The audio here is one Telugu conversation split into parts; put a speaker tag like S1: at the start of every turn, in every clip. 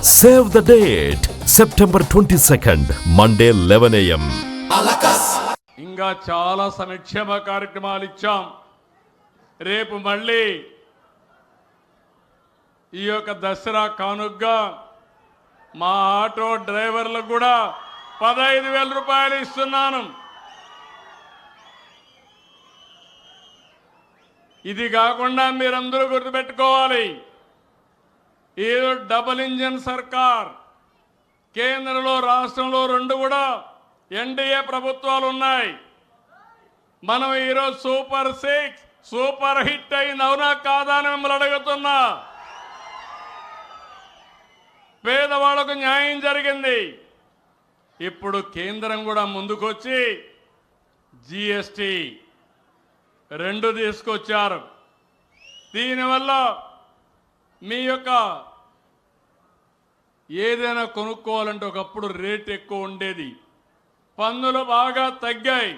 S1: Save the date, September 22nd, Monday 11 AM.
S2: ఇంకా చాలా సంక్షేమ కార్యక్రమాలు ఇచ్చాం. రేపు మళ్ళీ ఈ యొక్క దసరా కానుగ్గా మా ఆటో డ్రైవర్లకు కూడా 15,000 రూపాయలు ఇస్తున్నాను. ఇది కాకుండా మీరందరూ గుర్తుపెట్టుకోవాలి, ఏదో డబుల్ ఇంజన్ సర్కార్, కేంద్రంలో రాష్ట్రంలో రెండు కూడా ఎన్డీఏ ప్రభుత్వాలు ఉన్నాయి. మనం ఈరోజు సూపర్ 6 సూపర్ హిట్ అయింది, అవునా కాదా అని మిమ్మల్ని అడుగుతున్నా. పేదవాళ్లకు న్యాయం జరిగింది. ఇప్పుడు కేంద్రం కూడా ముందుకొచ్చి జీఎస్టీ 2 తీసుకొచ్చారు. దీనివల్ల మీ యొక్క ఏదైనా కొనుక్కోవాలంటే ఒకప్పుడు రేట్ ఎక్కువ ఉండేది, పన్నులు బాగా తగ్గాయి.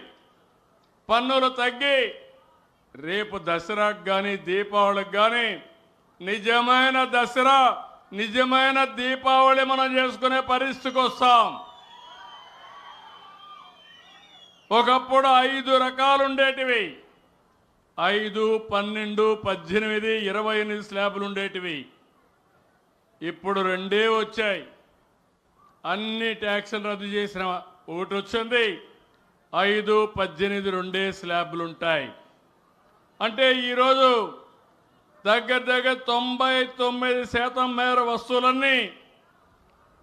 S2: పన్నులు తగ్గి రేపు దసరాకు కానీ దీపావళికి కానీ నిజమైన దసరా నిజమైన దీపావళి మనం చేసుకునే పరిస్థితికి వస్తాం. ఒకప్పుడు 5 రకాలు ఉండేటివి, 5, 12, 18, 28 స్లాబులు ఉండేటివి. ఇప్పుడు 2 వచ్చాయి. అన్ని ట్యాక్సులు రద్దు చేసిన ఒకటి వచ్చింది, 5, 18 2 స్లాబులు ఉంటాయి. అంటే ఈరోజు దగ్గర 99% మేర వస్తువులన్నీ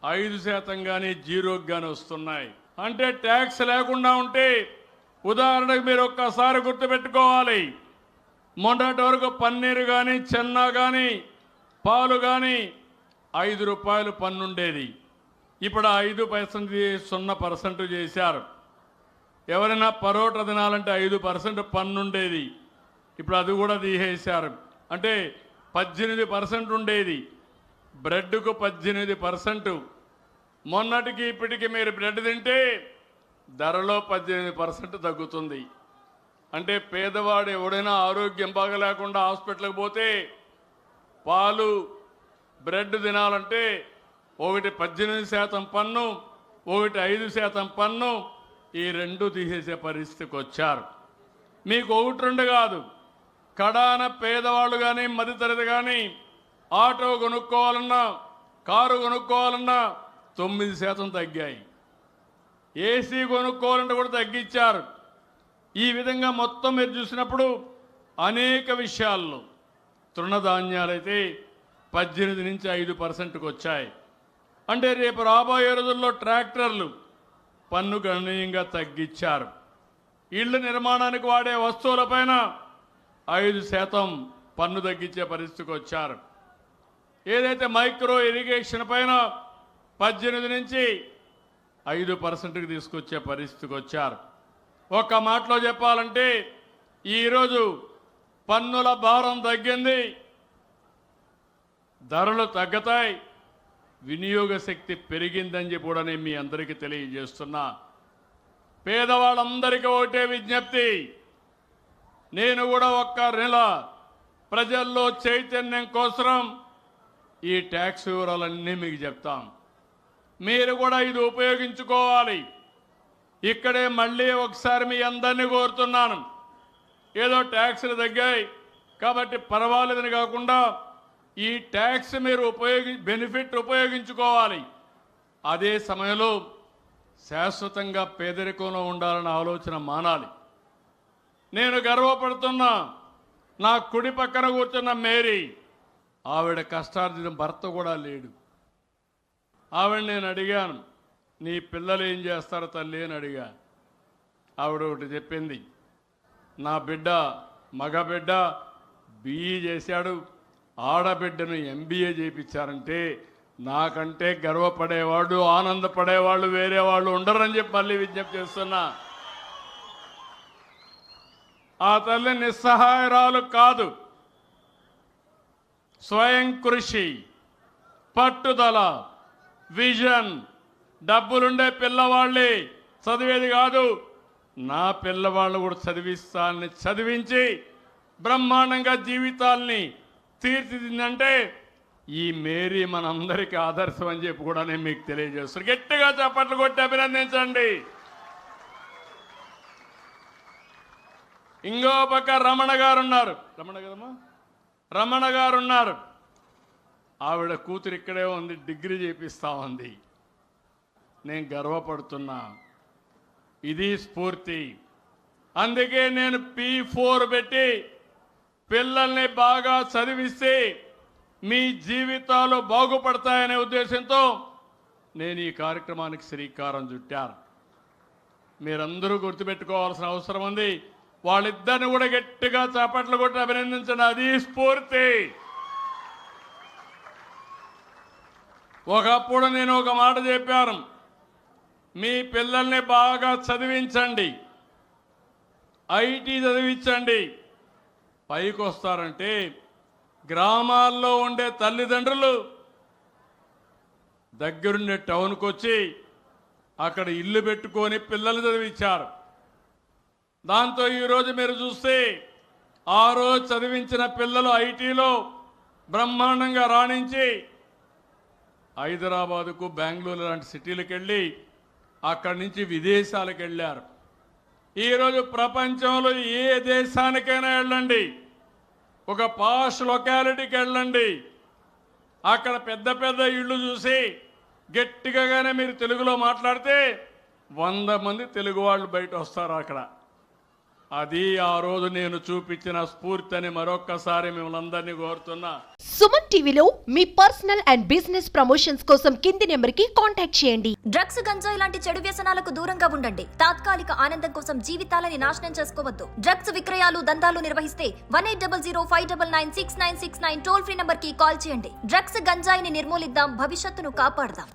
S2: 5% కానీ 0కి కానీ వస్తున్నాయి. అంటే ట్యాక్స్ లేకుండా ఉంటే, ఉదాహరణకు మీరు ఒక్కసారి గుర్తుపెట్టుకోవాలి, మొన్నటి వరకు పన్నీరు కానీ చెన్నా కానీ పాలు కానీ 5 రూపాయలు పన్ను ఉండేది. ఇప్పుడు 5% 0% చేశారు. ఎవరైనా పరోటా తినాలంటే 5% పన్ను ఉండేది, ఇప్పుడు అది కూడా తీసేశారు. అంటే 18% ఉండేది, బ్రెడ్కు 18%. మొన్నటికి ఇప్పటికి మీరు బ్రెడ్ తింటే ధరలో 18% తగ్గుతుంది. అంటే పేదవాడు ఎవడైనా ఆరోగ్యం బాగలేకుండా హాస్పిటల్కి పోతే పాలు బ్రెడ్ తినాలంటే ఒకటి 18% పన్ను, ఒకటి 5% పన్ను, ఈ 2 తీసేసే పరిస్థితికి వచ్చారు. మీకు 1-2 కాదు, కడాన పేదవాళ్ళు కానీ మధ్యతరగతి కానీ ఆటో కొనుక్కోవాలన్నా కారు కొనుక్కోవాలన్నా 9% తగ్గాయి. ఏసీ కొనుక్కోవాలంటే కూడా తగ్గించారు. ఈ విధంగా మొత్తం మీరు చూసినప్పుడు అనేక విషయాల్లో తృణధాన్యాలైతే 18 నుంచి 5%కి వచ్చాయి. అంటే రేపు రాబోయే రోజుల్లో ట్రాక్టర్లు పన్ను గణనీయంగా తగ్గించారు. ఇళ్ల నిర్మాణానికి వాడే వస్తువులపైన 5% పన్ను తగ్గించే పరిస్థితికి వచ్చారు. ఏదైతే మైక్రో ఇరిగేషన్ పైన 18 నుంచి 5%కి తీసుకొచ్చే పరిస్థితికి వచ్చారు. ఒక్క మాటలో చెప్పాలంటే ఈరోజు పన్నుల భారం తగ్గింది, ధరలు తగ్గుతాయి, వినియోగ శక్తి పెరిగిందని చెప్పి కూడా నేను మీ అందరికీ తెలియజేస్తున్నా. పేదవాళ్ళందరికీ ఒకటే విజ్ఞప్తి, నేను కూడా ఒక్క నెల ప్రజల్లో చైతన్యం కోసం ఈ ట్యాక్స్ వివరాలన్నీ మీకు చెప్తాం. మీరు కూడా ఇది ఉపయోగించుకోవాలి. ఇక్కడే మళ్ళీ ఒకసారి మీ అందరినీ కోరుతున్నాను, ఏదో ట్యాక్స్లు తగ్గాయి కాబట్టి పర్వాలేదని కాకుండా ఈ ట్యాక్స్ మీరు బెనిఫిట్ ఉపయోగించుకోవాలి. అదే సమయంలో శాశ్వతంగా పేదరికంలో ఉండాలన్న ఆలోచన మానాలి. నేను గర్వపడుతున్నా, నా కుడి పక్కన కూర్చున్న మేరీ, ఆవిడ కష్టార్జిత భర్త కూడా లేడు. ఆవిడ నేను అడిగాను, నీ పిల్లలు ఏం చేస్తారు తల్లి అని అడిగా. ఆవిడ ఒకటి చెప్పింది, నా బిడ్డ మగ బిడ్డ BE చేశాడు, ఆడబిడ్డను MBA చేయించారంటే నాకంటే గర్వపడేవాడు ఆనందపడేవాళ్ళు వేరే వాళ్ళు ఉండరని చెప్పి మళ్ళీ విజ్ఞప్తి చేస్తున్నా. ఆ తల్లి నిస్సహాయరాలు కాదు, స్వయం కృషి, పట్టుదల, విజన్, డబ్బులుండే పిల్లవాళ్ళే చదివేది కాదు, నా పిల్లవాళ్ళు కూడా చదివిస్తానని చదివించి బ్రహ్మాండంగా జీవితాల్ని తీర్చిదిద్దంటే ఈ మేరీ మనందరికీ ఆదర్శం అని చెప్పి కూడా నేను మీకు తెలియజేస్తున్నాను. గట్టిగా చప్పట్లు కొట్టి అభినందించండి. ఇంకో పక్క రమణ గారు ఉన్నారు. రమణ గారు ఉన్నారు. ఆవిడ కూతురు ఇక్కడే ఉంది, డిగ్రీ చేపిస్తా ఉంది. నేను గర్వపడుతున్నా. ఇది స్ఫూర్తి. అందుకే నేను P4 పెట్టి పిల్లల్ని బాగా చదివిస్తే మీ జీవితాలు బాగుపడతాయనే ఉద్దేశంతో నేను ఈ కార్యక్రమానికి శ్రీకారం చుట్టాను. మీరందరూ గుర్తుపెట్టుకోవాల్సిన అవసరం ఉంది. వాళ్ళిద్దరిని కూడా గట్టిగా చప్పట్లు కొట్టి అభినందించండి. అది స్ఫూర్తి. ఒకప్పుడు నేను ఒక మాట చెప్పాను, మీ పిల్లల్ని బాగా చదివించండి, ఐటీ చదివించండి. పైకి వస్తారంటే గ్రామాల్లో ఉండే తల్లిదండ్రులు దగ్గరుండే టౌన్కి వచ్చి అక్కడ ఇల్లు పెట్టుకొని పిల్లలు చదివించారు. దాంతో ఈరోజు మీరు చూస్తే ఆ రోజు చదివించిన పిల్లలు ఐటీలో బ్రహ్మాండంగా రాణించి హైదరాబాదుకు, బెంగళూరు లాంటి సిటీలకు వెళ్ళి అక్కడి నుంచి విదేశాలకు వెళ్ళారు. ఈరోజు ప్రపంచంలో ఏ దేశానికైనా వెళ్ళండి, ఒక పాష్ లొకాలిటీకి వెళ్ళండి, అక్కడ పెద్ద పెద్ద ఇళ్ళు చూసి గట్టిగానే మీరు తెలుగులో మాట్లాడితే 100 మంది తెలుగు వాళ్ళు బయట వస్తారు అక్కడ. అది ఆ రోజు నేను చూపించిన స్ఫూర్తి అని మరొక్కసారి మిమ్మల్ని అందరినీ కోరుతున్నా.
S3: సుమన్ టీవీలో మీ పర్సనల్ అండ్ బిజినెస్ ప్రమోషన్స్ కోసం కింది నెంబర్కి కాంటాక్ట్ చేయండి.
S4: డ్రగ్స్, గంజాయి లాంటి చెడు వ్యసనాలకు దూరంగా ఉండండి. తాత్కాలిక ఆనందం కోసం జీవితాలని నాశనం చేసుకోవద్దు. డ్రగ్స్ విక్రయాలు, దందాలు నిర్వహిస్తే 1800599696 టోల్ ఫ్రీ నంబర్ కి కాల్ చేయండి. డ్రగ్స్, గంజాయిని నిర్మూలిద్దాం, భవిష్యత్తును కాపాడదాం.